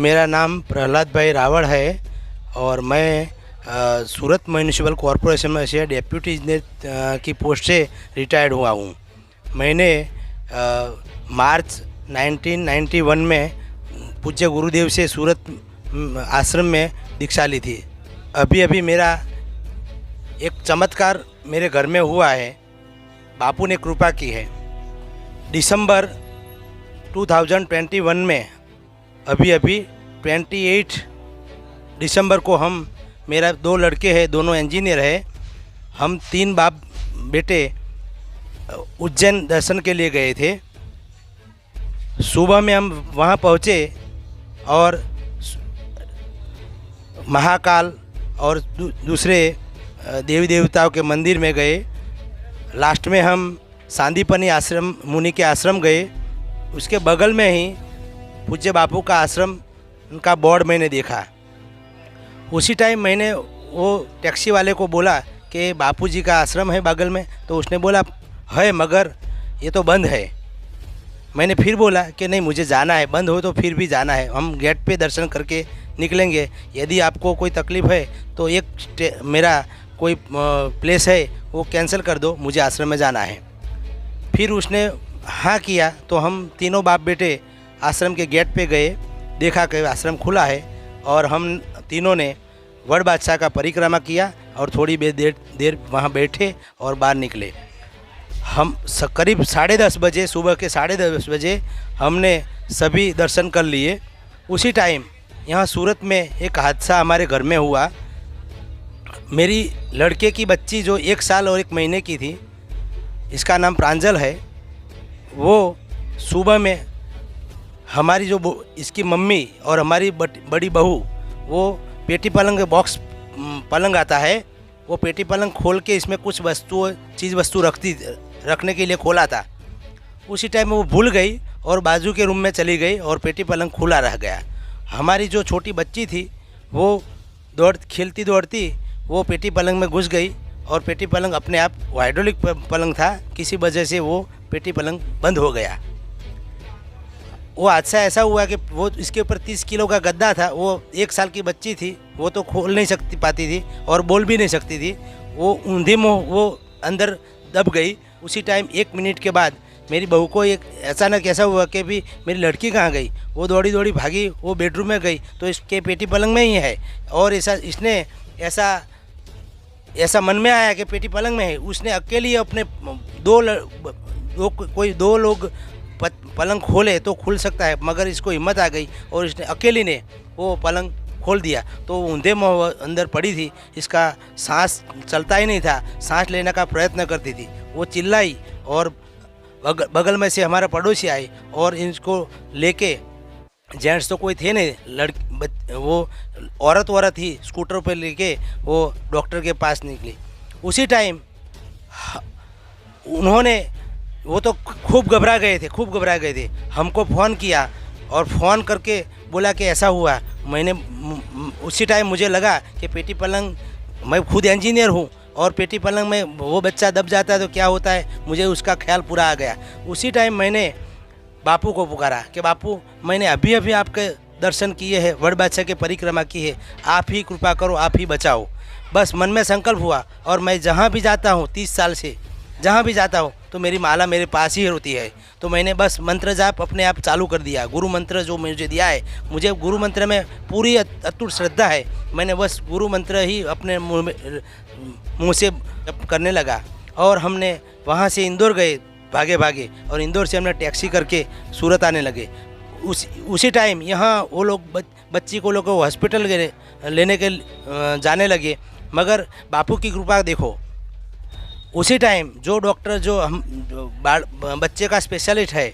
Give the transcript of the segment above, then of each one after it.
मेरा नाम प्रहलाद भाई रावड़ है और मैं सूरत म्यूनिसिपल कॉरपोरेशन में से डेप्यूटी इंजीनियर की पोस्ट से रिटायर्ड हुआ हूँ। मैंने मार्च 1991 में पूज्य गुरुदेव से सूरत आश्रम में दीक्षा ली थी। अभी मेरा एक चमत्कार मेरे घर में हुआ है, बापू ने कृपा की है। दिसंबर 2021 में अभी 28 दिसंबर को हम, मेरा 2 लड़के हैं, दोनों इंजीनियर हैं, हम 3 बाप बेटे उज्जैन दर्शन के लिए गए थे। सुबह में हम वहाँ पहुँचे और महाकाल और दूसरे देवी देवताओं के मंदिर में गए। लास्ट में हम सांदीपनी आश्रम, मुनि के आश्रम गए। उसके बगल में ही पूज्य बापू का आश्रम, उनका बोर्ड मैंने देखा। उसी टाइम मैंने वो टैक्सी वाले को बोला कि बापू जी का आश्रम है बगल में, तो उसने बोला है मगर ये तो बंद है। मैंने फिर बोला कि नहीं, मुझे जाना है, बंद हो तो फिर भी जाना है, हम गेट पे दर्शन करके निकलेंगे। यदि आपको कोई तकलीफ़ है तो एक मेरा कोई प्लेस है वो कैंसिल कर दो, मुझे आश्रम में जाना है। फिर उसने हाँ किया तो हम तीनों बाप बेटे आश्रम के गेट पे गए, देखा कि आश्रम खुला है और हम तीनों ने वड़ बादशाह का परिक्रमा किया और थोड़ी देर वहाँ बैठे और बाहर निकले। हम करीब 10:30 बजे, सुबह के 10:30 बजे हमने सभी दर्शन कर लिए। उसी टाइम यहाँ सूरत में एक हादसा हमारे घर में हुआ। मेरी लड़के की बच्ची जो 1 साल और 1 महीने की थी, इसका नाम प्रांजल है, वो सुबह में हमारी जो इसकी मम्मी और हमारी बड़ी बहू, वो पेटी पलंग बॉक्स पलंग आता है, वो पेटी पलंग खोल के इसमें कुछ चीज़ वस्तु रखने के लिए खोला था। उसी टाइम वो भूल गई और बाजू के रूम में चली गई और पेटी पलंग खुला रह गया। हमारी जो छोटी बच्ची थी वो खेलती दौड़ती वो पेटी पलंग में घुस गई और पेटी पलंग अपने आप, हाइड्रोलिक पलंग था, किसी वजह से वो पेटी पलंग बंद हो गया। वो हादसा ऐसा हुआ कि वो इसके ऊपर 30 किलो का गद्दा था। वो 1 साल की बच्ची थी, वो तो खोल नहीं पाती थी और बोल भी नहीं सकती थी। वो ऊंधी मुँह वो अंदर दब गई। उसी टाइम 1 मिनट के बाद मेरी बहू को एक अचानक ऐसा हुआ कि भी मेरी लड़की कहाँ गई। वो दौड़ी भागी, वो बेडरूम में गई तो इसके पेटी पलंग में ही है और इसने ऐसा मन में आया कि पेटी पलंग में है। उसने अकेली अपने 2 लोग पलंग खोले तो खुल सकता है, मगर इसको हिम्मत आ गई और इसने अकेली ने वो पलंग खोल दिया। तो ऊंधे मुँह अंदर पड़ी थी, इसका सांस चलता ही नहीं था, सांस लेने का प्रयत्न करती थी। वो चिल्लाई और बगल में से हमारा पड़ोसी आए और इसको लेके, जेंट्स तो कोई थे नहीं, वो औरत ही स्कूटर पे लेके वो डॉक्टर के पास निकली। उसी टाइम उन्होंने, वो तो खूब घबरा गए थे, हमको फ़ोन किया और फ़ोन करके बोला कि ऐसा हुआ। मैंने उसी टाइम मुझे लगा कि पेटी पलंग, मैं खुद इंजीनियर हूँ और पेटी पलंग में वो बच्चा दब जाता है तो क्या होता है, मुझे उसका ख्याल पूरा आ गया। उसी टाइम मैंने बापू को पुकारा कि बापू, मैंने अभी आपके दर्शन किए हैं, वड़ बादशाह की परिक्रमा की है, आप ही कृपा करो, आप ही बचाओ। बस मन में संकल्प हुआ और मैं जहाँ भी जाता हूँ, 30 साल से जहाँ भी जाता हूँ तो मेरी माला मेरे पास ही होती है। तो मैंने बस मंत्र जाप अपने आप चालू कर दिया। गुरु मंत्र जो मुझे दिया है, मुझे गुरु मंत्र में पूरी अटूट श्रद्धा है। मैंने बस गुरु मंत्र ही अपने मुँह से करने लगा और हमने वहाँ से इंदौर गए भागे और इंदौर से हमने टैक्सी करके सूरत आने लगे। उसी टाइम यहाँ वो लोग बच्ची को लोग हॉस्पिटल लेने के जाने लगे, मगर बापू की कृपा देखो। उसी टाइम जो डॉक्टर जो बच्चे का स्पेशलिस्ट है,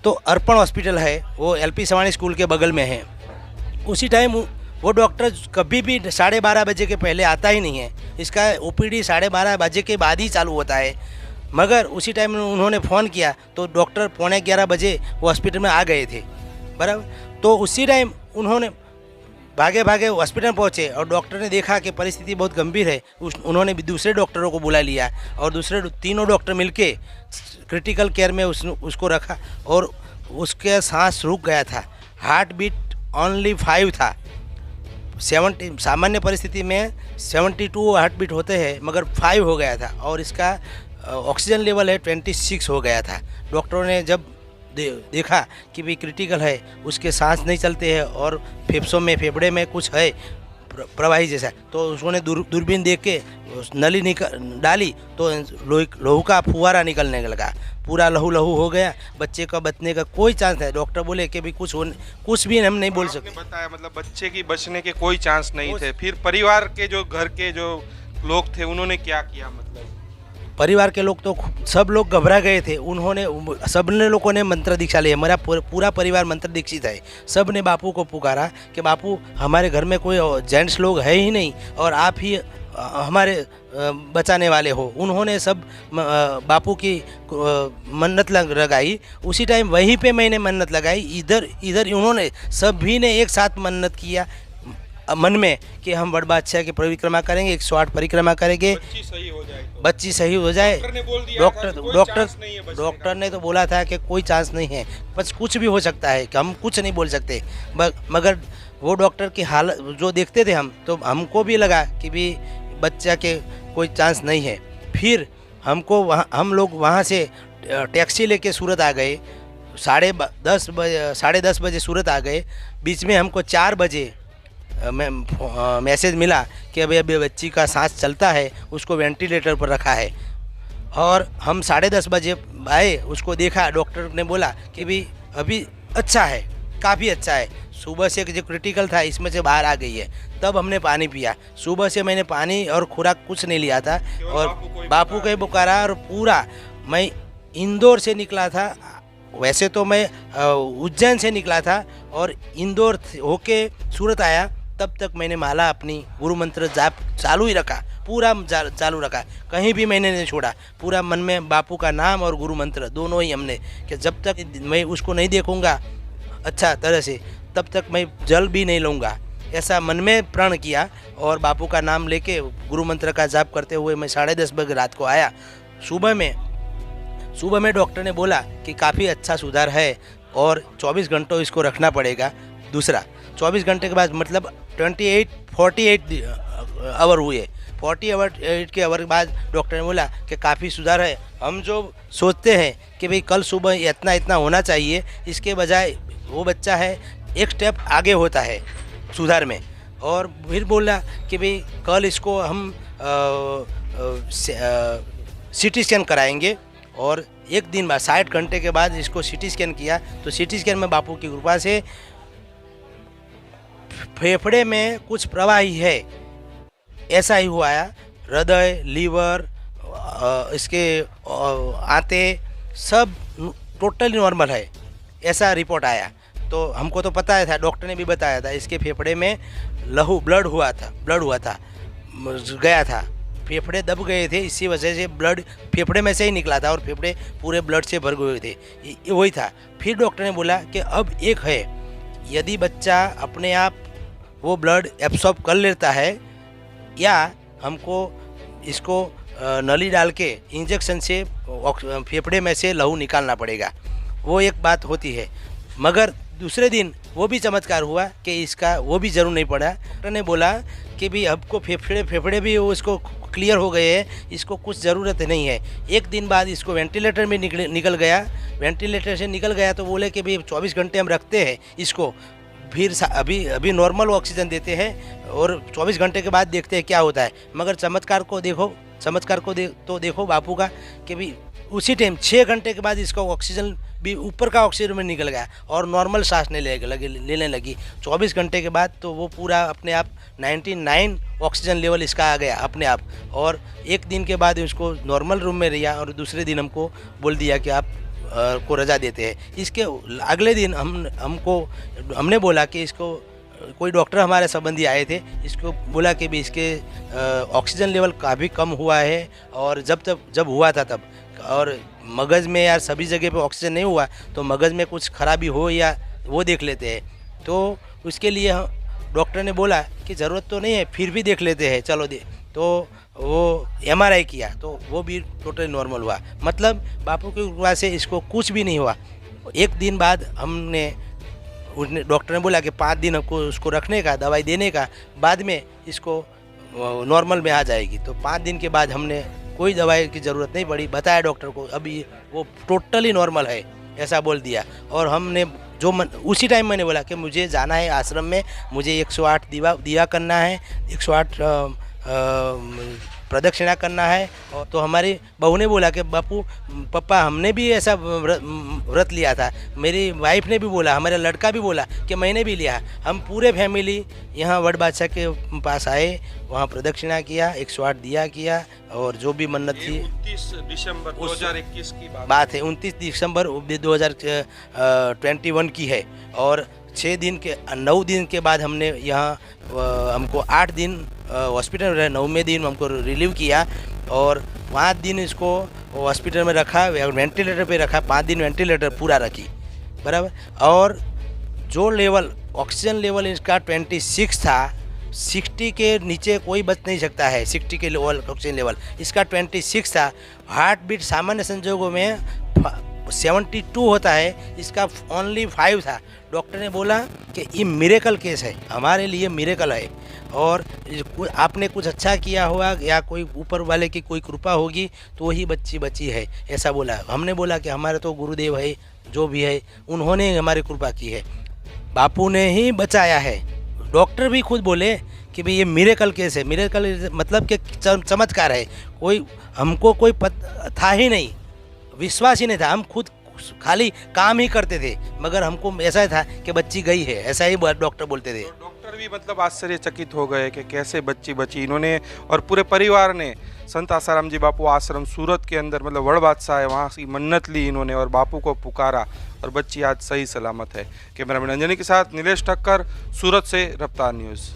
तो अर्पण हॉस्पिटल है, वो LP सवानी स्कूल के बगल में है। उसी टाइम वो डॉक्टर कभी भी 12:30 बजे के पहले आता ही नहीं है। इसका OPD 12:30 बजे के बाद ही चालू होता है। मगर उसी टाइम उन्होंने फ़ोन किया तो डॉक्टर 11:15 बजे वो हॉस्पिटल में आ गए थे, बराबर। तो उसी टाइम उन्होंने भागे हॉस्पिटल पहुँचे और डॉक्टर ने देखा कि परिस्थिति बहुत गंभीर है। उन्होंने भी दूसरे डॉक्टरों को बुला लिया और दूसरे 3 डॉक्टर मिलके क्रिटिकल केयर में उसको रखा और उसके सांस रुक गया था। हार्ट बीट ओनली 5 था। 70 सामान्य परिस्थिति में 72 हार्ट बीट होते हैं, मगर 5 हो गया था और इसका ऑक्सीजन लेवल है 26 हो गया था। डॉक्टरों ने जब देखा कि भी क्रिटिकल है, उसके सांस नहीं चलते हैं और फेफड़े में कुछ है प्रवाही जैसा, तो उसने दूरबीन देख के नली डाली तो लहू का फुहारा निकलने लगा, पूरा लहू लहू हो गया। बच्चे का बचने का कोई चांस है, डॉक्टर बोले कि भी कुछ भी हम नहीं बोल सकते। बताया मतलब बच्चे की बचने के कोई चांस नहीं थे। फिर परिवार के जो घर के जो लोग थे उन्होंने क्या किया? मतलब परिवार के लोग तो सब लोग घबरा गए थे। उन्होंने सबने लोगों ने मंत्र दीक्षा ली है। मेरा पूरा परिवार मंत्र दीक्षित है। सब ने बापू को पुकारा कि बापू हमारे घर में कोई जेंट्स लोग है ही नहीं और आप ही हमारे बचाने वाले हो। उन्होंने सब बापू की मन्नत लगाई। उसी टाइम वहीं पे मैंने मन्नत लगाई। इधर उन्होंने सभी ने एक साथ मन्नत किया मन में कि हम बड़ बादशाह की परिक्रमा करेंगे, 108 परिक्रमा करेंगे, बच्ची सही हो जाए। डॉक्टर ने तो बोला था कि कोई चांस नहीं है, बस कुछ भी हो सकता है, कि हम कुछ नहीं बोल सकते। मगर वो डॉक्टर की हालत जो देखते थे हम, तो हमको भी लगा कि भी बच्चा के कोई चांस नहीं है। फिर हम लोग वहाँ से टैक्सी लेके सूरत आ गए। 10:30 बजे सूरत आ गए। बीच में हमको 4 बजे मैसेज मिला कि अभी बच्ची का सांस चलता है, उसको वेंटिलेटर पर रखा है। और हम 10:30 बजे आए, उसको देखा। डॉक्टर ने बोला कि भी अभी अच्छा है, काफ़ी अच्छा है। सुबह से जो क्रिटिकल था इसमें से बाहर आ गई है। तब हमने पानी पिया। सुबह से मैंने पानी और खुराक कुछ नहीं लिया था और बापू को ही पुकारा। और पूरा मैं इंदौर से निकला था, वैसे तो मैं उज्जैन से निकला था और इंदौर होके सूरत आया। तब तक मैंने माला अपनी गुरु मंत्र जाप चालू ही रखा, पूरा चालू रखा, कहीं भी मैंने नहीं छोड़ा। पूरा मन में बापू का नाम और गुरु मंत्र दोनों ही हमने, कि जब तक मैं उसको नहीं देखूंगा अच्छा तरह से, तब तक मैं जल भी नहीं लूँगा, ऐसा मन में प्रण किया। और बापू का नाम लेके गुरु मंत्र का जाप करते हुए मैं 10:30 बजे रात को आया। सुबह में डॉक्टर ने बोला कि काफ़ी अच्छा सुधार है और 24 घंटों इसको रखना पड़ेगा। दूसरा 24 घंटे के बाद मतलब 48 आवर हुए। 48 के आवर के बाद डॉक्टर ने बोला कि काफ़ी सुधार है। हम जो सोचते हैं कि भाई कल सुबह इतना होना चाहिए, इसके बजाय वो बच्चा है एक स्टेप आगे होता है सुधार में। और फिर बोला कि भाई कल इसको हम CT स्कैन कराएंगे और एक दिन बाद 60 घंटे के बाद इसको CT स्कैन किया तो CT स्कैन में बापू की कृपा से फेफड़े में कुछ प्रवाही है, ऐसा ही हुआ है। हृदय, लीवर, इसके आंते सब टोटली नॉर्मल है, ऐसा रिपोर्ट आया। तो हमको तो पता था, डॉक्टर ने भी बताया था, इसके फेफड़े में ब्लड हुआ था गया था, फेफड़े दब गए थे, इसी वजह से ब्लड फेफड़े में से ही निकला था और फेफड़े पूरे ब्लड से भर गए थे, वही था। फिर डॉक्टर ने बोला कि अब एक है, यदि बच्चा अपने आप वो ब्लड एब्सॉर्ब कर लेता है या हमको इसको नली डाल के इंजेक्शन से फेफड़े में से लहू निकालना पड़ेगा, वो एक बात होती है। मगर दूसरे दिन वो भी चमत्कार हुआ कि इसका वो भी ज़रूर नहीं पड़ा। डॉक्टर ने बोला कि भी आपको फेफड़े भी उसको क्लियर हो गए हैं, इसको कुछ ज़रूरत नहीं है। एक दिन बाद इसको वेंटिलेटर में निकल गया। वेंटिलेटर से निकल गया तो बोले कि भाई 24 घंटे हम रखते हैं इसको, फिर अभी नॉर्मल ऑक्सीजन देते हैं और 24 घंटे के बाद देखते हैं क्या होता है। मगर चमत्कार को देखो बापू का कि भी उसी टाइम 6 घंटे के बाद इसका ऑक्सीजन भी ऊपर का ऑक्सीजन में निकल गया और नॉर्मल सांस लेने लगी। 24 घंटे के बाद तो वो पूरा अपने आप 99 ऑक्सीजन लेवल इसका आ गया अपने आप। और एक दिन के बाद उसको नॉर्मल रूम में लिया और दूसरे दिन हमको बोल दिया कि आप को रजा देते हैं। इसके अगले दिन हमने बोला कि इसको कोई डॉक्टर हमारे संबंधी आए थे, इसको बोला कि भी इसके ऑक्सीजन लेवल काफ़ी कम हुआ है और जब हुआ था तब, और मगज़ में यार सभी जगह पे ऑक्सीजन नहीं हुआ तो मगज़ में कुछ खराबी हो या वो देख लेते हैं। तो उसके लिए डॉक्टर ने बोला कि ज़रूरत तो नहीं है, फिर भी देख लेते हैं, चलो तो वो MRI किया तो वो भी टोटली नॉर्मल हुआ। मतलब बापू की कृपा से इसको कुछ भी नहीं हुआ। एक दिन बाद हमने उसने डॉक्टर ने बोला कि 5 दिन हमको उसको रखने का, दवाई देने का, बाद में इसको नॉर्मल में आ जाएगी। तो 5 दिन के बाद हमने कोई दवाई की ज़रूरत नहीं पड़ी, बताया डॉक्टर को अभी वो टोटली नॉर्मल है, ऐसा बोल दिया। और हमने उसी टाइम मैंने बोला कि मुझे जाना है आश्रम में, मुझे 108 दिया करना है, 108 प्रदक्षिणा करना है। और तो हमारी बहू ने बोला कि बापू पापा हमने भी ऐसा व्रत लिया था, मेरी वाइफ ने भी बोला, हमारा लड़का भी बोला कि मैंने भी लिया। हम पूरे फैमिली यहाँ वड बादशाह के पास आए, वहाँ प्रदक्षिणा किया, 108 दिया किया, और जो भी मन्नत थी। 29 दिसंबर 2021 की बात है, 29 दिसंबर 2021 की है। और 9 दिन के बाद हमने यहाँ हमको 8 दिन हॉस्पिटल में रहे, 9वें दिन हमको रिलीव किया और 5 दिन इसको हॉस्पिटल में रखा, वेंटिलेटर पे रखा, 5 दिन वेंटिलेटर पूरा रखी, बराबर। और जो लेवल ऑक्सीजन लेवल इसका 26 था, 60 के नीचे कोई बच नहीं सकता है, 60 के लेवल ऑक्सीजन लेवल इसका 26 था। हार्ट बीट सामान्य संजोगों में 72 होता है, इसका ओनली 5 था। डॉक्टर ने बोला कि ये मिरेकल केस है, हमारे लिए मिरेकल है, और आपने कुछ अच्छा किया होगा या कोई ऊपर वाले की कोई कृपा होगी तो वही बच्ची बची है, ऐसा बोला। हमने बोला कि हमारे तो गुरुदेव है, जो भी है उन्होंने हमारी कृपा की है, बापू ने ही बचाया है। डॉक्टर भी खुद बोले कि भाई ये मिरेकल केस है, मिरेकल मतलब कि चमत्कार है, कोई हमको कोई था ही नहीं, विश्वास ही नहीं था, हम खुद खाली काम ही करते थे, मगर हमको ऐसा था कि बच्ची गई है, ऐसा ही डॉक्टर बोलते थे। तो डॉक्टर भी मतलब आश्चर्यचकित हो गए कि कैसे बच्ची बची। इन्होंने और पूरे परिवार ने संत आसाराम जी बापू आश्रम सूरत के अंदर मतलब वड़ बादशाह है, वहाँ की मन्नत ली इन्होंने और बापू को पुकारा और बच्ची आज सही सलामत है। कैमरामैन अंजनी के साथ नीलेश ठक्कर, सूरत से रफ्तार न्यूज़।